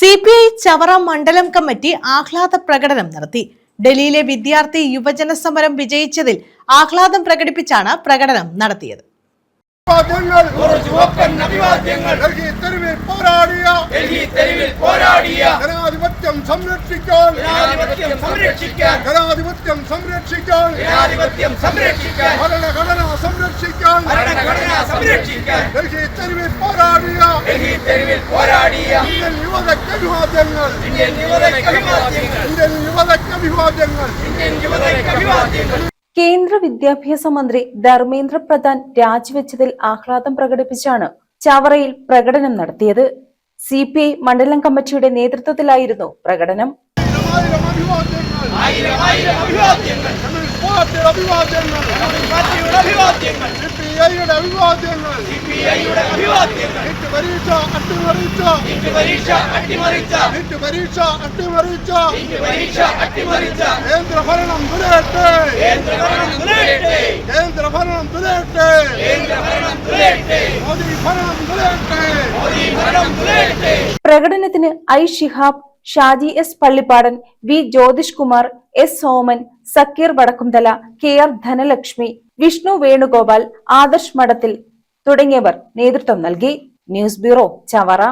CPI Chavara മണ്ഡലം committee ആഹ്ലാദ പ്രകടനം നടത്തി. ഡൽഹിയിലെ വിദ്യാർത്ഥി യുവജന സമരം വിജയിച്ചതിൽ ആഹ്ലാദം പ്രകടിപ്പിച്ചാണ് പ്രകടനം നടത്തിയത്. ജനാധിപത്യം സംരക്ഷിക്കാൻ ഭരണഘടന സംരക്ഷിക്കാൻ ഡൽഹി തെരുവിൽ പോരാടിയ ഇന്ത്യൻ യുവതയ്ക്ക് അഭിവാദ്യങ്ങൾ. കേന്ദ്ര വിദ്യാഭ്യാസ മന്ത്രി ധർമ്മേന്ദ്ര പ്രധാൻ രാജിവെച്ചതിൽ ആഹ്ലാദം പ്രകടിപ്പിച്ചാണ് ചവറയിൽ പ്രകടനം നടത്തിയത്. CPI മണ്ഡലം കമ്മിറ്റിയുടെ നേതൃത്വത്തിലായിരുന്നു പ്രകടനം. പ്രകടനത്തിന് I Shihab, Shaji S Pallippadan, V Jyothish Kumar, S Soman, Sakkeer Vadakkumthala, KR Dhanalakshmi, Vishnu Venugopal, Adarsh Madathil തുടങ്ങിയവർ നേതൃത്വം നൽകി. News bureau, Chavara.